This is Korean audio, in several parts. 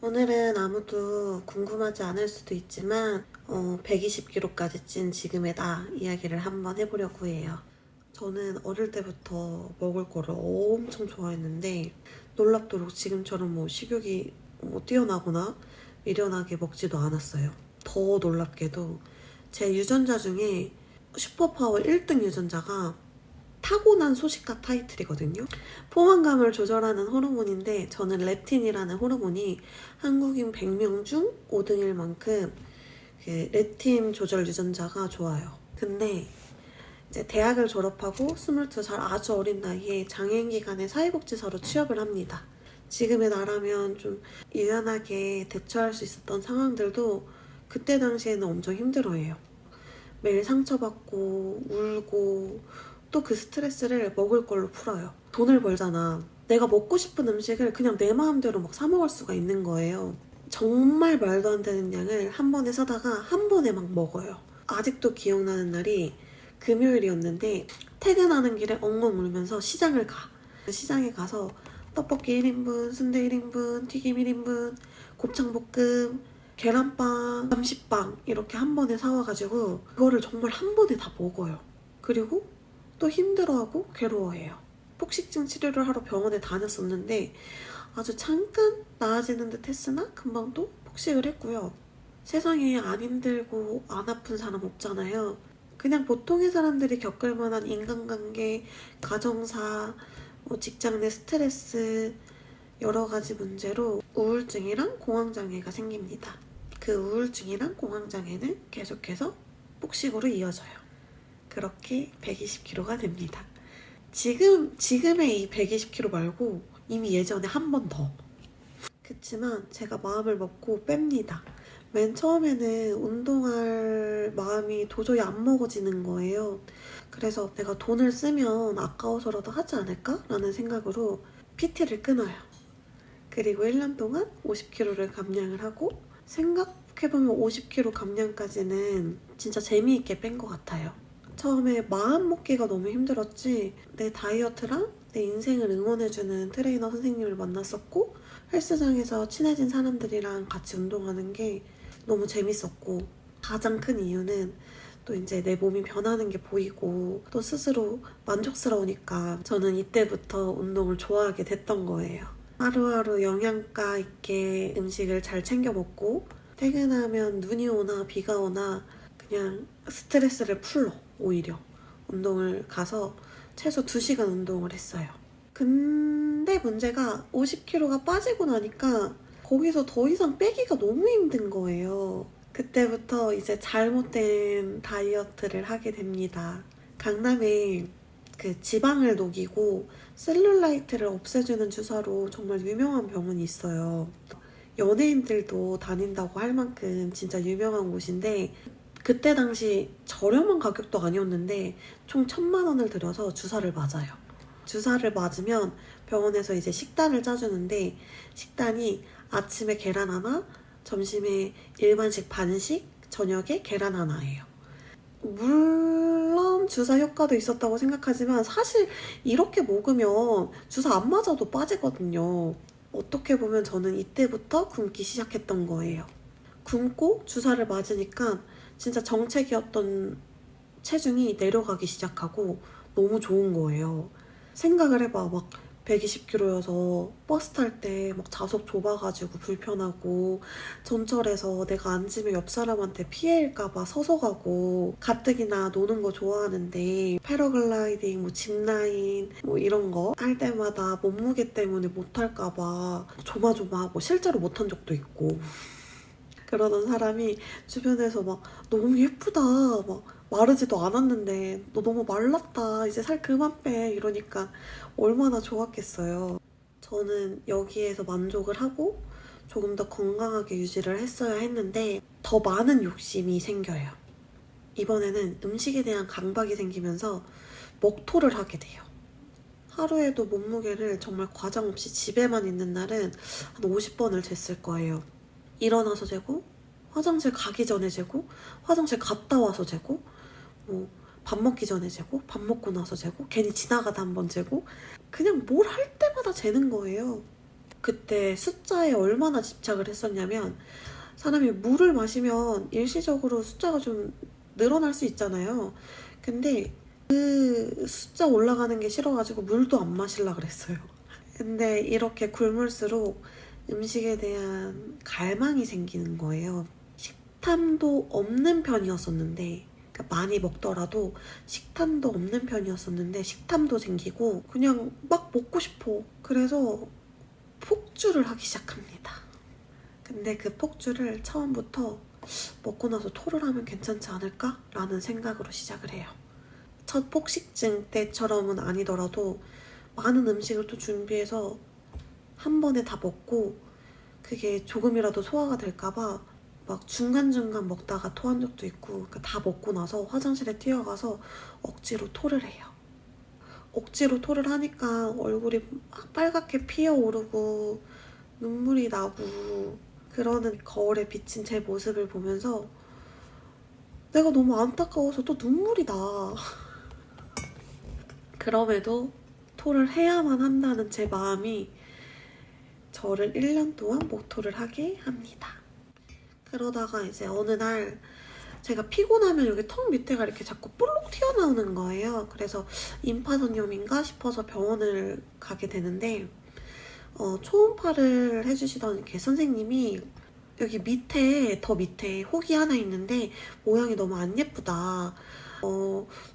오늘은 아무도 궁금하지 않을 수도 있지만 120kg까지 찐 지금의 나 이야기를 한번 해보려고 해요. 저는 어릴 때부터 먹을 거를 엄청 좋아했는데 놀랍도록 지금처럼 식욕이 뛰어나거나 미련하게 먹지도 않았어요. 더 놀랍게도 제 유전자 중에 슈퍼파워 1등 유전자가 타고난 소식가 타이틀이거든요. 포만감을 조절하는 호르몬인데 저는 렙틴이라는 호르몬이 한국인 100명 중 5등일 만큼 그 렙틴 조절 유전자가 좋아요. 근데 이제 대학을 졸업하고 22살 아주 어린 나이에 장애인기관의 사회복지사로 취업을 합니다. 지금의 나라면 좀 유연하게 대처할 수 있었던 상황들도 그때 당시에는 엄청 힘들어해요. 매일 상처받고 울고 또 그 스트레스를 먹을 걸로 풀어요. 돈을 벌잖아. 내가 먹고 싶은 음식을 그냥 내 마음대로 막 사 먹을 수가 있는 거예요. 정말 말도 안 되는 양을 한 번에 사다가 한 번에 막 먹어요. 아직도 기억나는 날이 금요일이었는데 퇴근하는 길에 엉엉 울면서 시장을 가. 시장에 가서 떡볶이 1인분, 순대 1인분, 튀김 1인분, 곱창볶음, 계란빵, 감시빵 이렇게 한 번에 사와가지고 그거를 정말 한 번에 다 먹어요. 그리고 또 힘들어하고 괴로워해요. 폭식증 치료를 하러 병원에 다녔었는데 아주 잠깐 나아지는 듯 했으나 금방 또 폭식을 했고요. 세상에 안 힘들고 안 아픈 사람 없잖아요. 그냥 보통의 사람들이 겪을 만한 인간관계, 가정사, 직장 내 스트레스 여러 가지 문제로 우울증이랑 공황장애가 생깁니다. 그 우울증이랑 공황장애는 계속해서 폭식으로 이어져요. 그렇게 120kg가 됩니다. 지금의 이 120kg 말고 이미 예전에 한 번 더. 그치만 제가 마음을 먹고 뺍니다. 맨 처음에는 운동할 마음이 도저히 안 먹어지는 거예요. 그래서 내가 돈을 쓰면 아까워서라도 하지 않을까? 라는 생각으로 PT를 끊어요. 그리고 1년 동안 50kg를 감량을 하고 생각해보면 50kg 감량까지는 진짜 재미있게 뺀 것 같아요. 처음에 마음 먹기가 너무 힘들었지 내 다이어트랑 내 인생을 응원해주는 트레이너 선생님을 만났었고 헬스장에서 친해진 사람들이랑 같이 운동하는 게 너무 재밌었고 가장 큰 이유는 또 이제 내 몸이 변하는 게 보이고 또 스스로 만족스러우니까 저는 이때부터 운동을 좋아하게 됐던 거예요. 하루하루 영양가 있게 음식을 잘 챙겨 먹고 퇴근하면 눈이 오나 비가 오나 그냥 스트레스를 풀러 오히려 운동을 가서 최소 2시간 운동을 했어요. 근데 문제가 50kg가 빠지고 나니까 거기서 더 이상 빼기가 너무 힘든 거예요. 그때부터 이제 잘못된 다이어트를 하게 됩니다. 강남에 그 지방을 녹이고 셀룰라이트를 없애주는 주사로 정말 유명한 병원이 있어요. 연예인들도 다닌다고 할 만큼 진짜 유명한 곳인데 그때 당시 저렴한 가격도 아니었는데 총 1,000만 원을 들여서 주사를 맞아요. 주사를 맞으면 병원에서 이제 식단을 짜주는데 식단이 아침에 계란 하나, 점심에 일반식 반식, 저녁에 계란 하나예요. 물론 주사 효과도 있었다고 생각하지만 사실 이렇게 먹으면 주사 안 맞아도 빠지거든요. 어떻게 보면 저는 이때부터 굶기 시작했던 거예요. 굶고 주사를 맞으니까 진짜 정체기였던 체중이 내려가기 시작하고 너무 좋은 거예요. 생각을 해봐. 막 120kg여서 버스 탈 때 막 좌석 좁아가지고 불편하고 전철에서 내가 앉으면 옆 사람한테 피해일까봐 서서 가고 가뜩이나 노는 거 좋아하는데 패러글라이딩, 짚라인 이런 거 할 때마다 몸무게 때문에 못할까봐 조마조마하고 실제로 못한 적도 있고 그러던 사람이 주변에서 막 너무 예쁘다 막 마르지도 않았는데 너 너무 말랐다 이제 살 그만 빼 이러니까 얼마나 좋았겠어요. 저는 여기에서 만족을 하고 조금 더 건강하게 유지를 했어야 했는데 더 많은 욕심이 생겨요. 이번에는 음식에 대한 강박이 생기면서 먹토를 하게 돼요. 하루에도 몸무게를 정말 과장 없이 집에만 있는 날은 한 50번을 쟀을 거예요. 일어나서 재고 화장실 가기 전에 재고 화장실 갔다 와서 재고 밥 먹기 전에 재고 밥 먹고 나서 재고 괜히 지나가다 한번 재고 그냥 뭘 할 때마다 재는 거예요. 그때 숫자에 얼마나 집착을 했었냐면 사람이 물을 마시면 일시적으로 숫자가 좀 늘어날 수 있잖아요. 근데 그 숫자 올라가는 게 싫어가지고 물도 안 마시려고 그랬어요. 근데 이렇게 굶을수록 음식에 대한 갈망이 생기는 거예요. 식탐도 없는 편이었었는데, 그러니까 많이 먹더라도 식탐도 없는 편이었었는데 식탐도 생기고 그냥 막 먹고 싶어. 그래서 폭주를 하기 시작합니다. 근데 그 폭주를 처음부터 먹고 나서 토를 하면 괜찮지 않을까? 라는 생각으로 시작을 해요. 첫 폭식증 때처럼은 아니더라도 많은 음식을 또 준비해서 한 번에 다 먹고 그게 조금이라도 소화가 될까봐 막 중간중간 먹다가 토한 적도 있고, 그러니까 다 먹고 나서 화장실에 뛰어가서 억지로 토를 해요. 억지로 토를 하니까 얼굴이 막 빨갛게 피어오르고 눈물이 나고 그러는 거울에 비친 제 모습을 보면서 내가 너무 안타까워서 또 눈물이 나. 그럼에도 토를 해야만 한다는 제 마음이 저를 1년 동안 모토를 하게 합니다. 그러다가 이제 어느 날 제가 피곤하면 여기 턱 밑에가 이렇게 자꾸 볼록 튀어나오는 거예요. 그래서 임파선염인가 싶어서 병원을 가게 되는데 초음파를 해주시던 이렇게 선생님이 여기 밑에 더 밑에 혹이 하나 있는데 모양이 너무 안 예쁘다.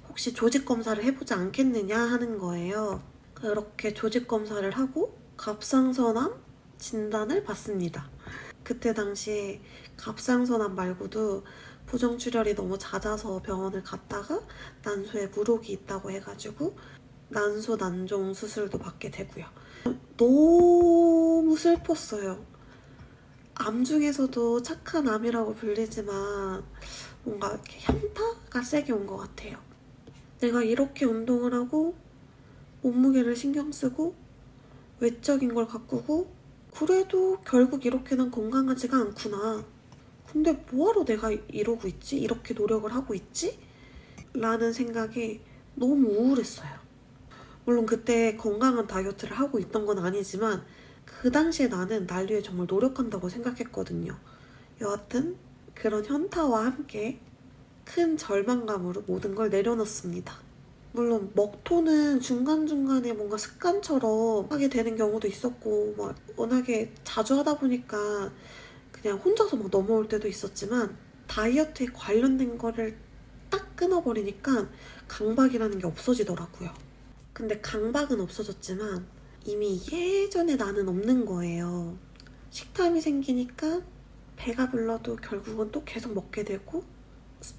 혹시 조직 검사를 해보지 않겠느냐 하는 거예요. 그렇게 조직 검사를 하고 갑상선암 진단을 받습니다. 그때 당시에 갑상선암 말고도 부정출혈이 너무 잦아서 병원을 갔다가 난소에 물혹이 있다고 해가지고 난소 난종 수술도 받게 되고요. 너무 슬펐어요. 암 중에서도 착한 암이라고 불리지만 뭔가 이렇게 현타가 세게 온 것 같아요. 내가 이렇게 운동을 하고 몸무게를 신경 쓰고 외적인 걸 가꾸고 그래도 결국 이렇게는 건강하지가 않구나. 근데 뭐하러 내가 이러고 있지? 이렇게 노력을 하고 있지? 라는 생각에 너무 우울했어요. 물론 그때 건강한 다이어트를 하고 있던 건 아니지만 그 당시에 나는 날 위해 정말 노력한다고 생각했거든요. 여하튼 그런 현타와 함께 큰 절망감으로 모든 걸 내려놓습니다. 물론 먹토는 중간중간에 뭔가 습관처럼 하게 되는 경우도 있었고 막 워낙에 자주 하다 보니까 그냥 혼자서 막 넘어올 때도 있었지만 다이어트에 관련된 거를 딱 끊어버리니까 강박이라는 게 없어지더라고요. 근데 강박은 없어졌지만 이미 예전에 나는 없는 거예요. 식탐이 생기니까 배가 불러도 결국은 또 계속 먹게 되고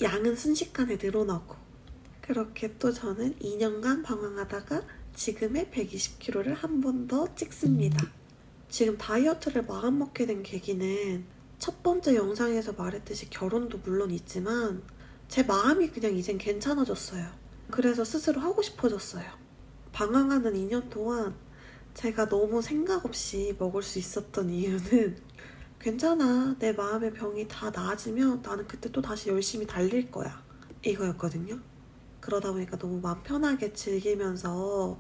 양은 순식간에 늘어나고 그렇게 또 저는 2년간 방황하다가 지금의 120kg를 한 번 더 찍습니다. 지금 다이어트를 마음먹게 된 계기는 첫 번째 영상에서 말했듯이 결혼도 물론 있지만 제 마음이 그냥 이젠 괜찮아졌어요. 그래서 스스로 하고 싶어졌어요. 방황하는 2년 동안 제가 너무 생각 없이 먹을 수 있었던 이유는 괜찮아, 내 마음의 병이 다 나아지면 나는 그때 또 다시 열심히 달릴 거야, 이거였거든요. 그러다 보니까 너무 마음 편하게 즐기면서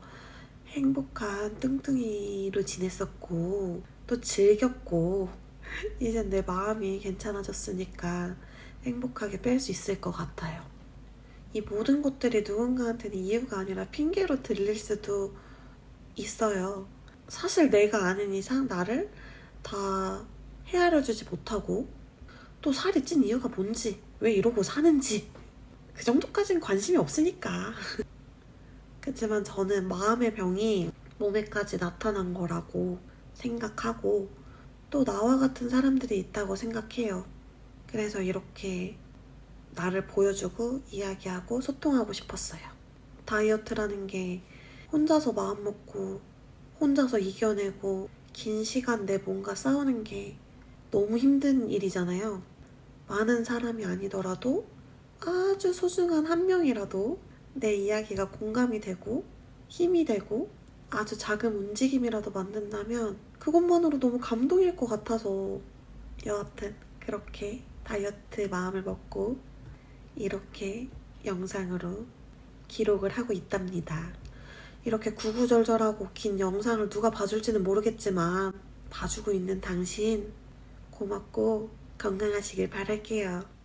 행복한 뚱뚱이로 지냈었고 또 즐겼고 이젠 내 마음이 괜찮아졌으니까 행복하게 뺄 수 있을 것 같아요. 이 모든 것들이 누군가한테는 이유가 아니라 핑계로 들릴 수도 있어요. 사실 내가 아는 이상 나를 다 헤아려주지 못하고 또 살이 찐 이유가 뭔지, 왜 이러고 사는지 그 정도까지는 관심이 없으니까. 그렇지만 저는 마음의 병이 몸에까지 나타난 거라고 생각하고 또 나와 같은 사람들이 있다고 생각해요. 그래서 이렇게 나를 보여주고 이야기하고 소통하고 싶었어요. 다이어트라는 게 혼자서 마음먹고 혼자서 이겨내고 긴 시간 내 몸과 싸우는 게 너무 힘든 일이잖아요. 많은 사람이 아니더라도 아주 소중한 한 명이라도 내 이야기가 공감이 되고 힘이 되고 아주 작은 움직임이라도 만든다면 그것만으로 너무 감동일 것 같아서 여하튼 그렇게 다이어트 마음을 먹고 이렇게 영상으로 기록을 하고 있답니다. 이렇게 구구절절하고 긴 영상을 누가 봐줄지는 모르겠지만 봐주고 있는 당신 고맙고 건강하시길 바랄게요.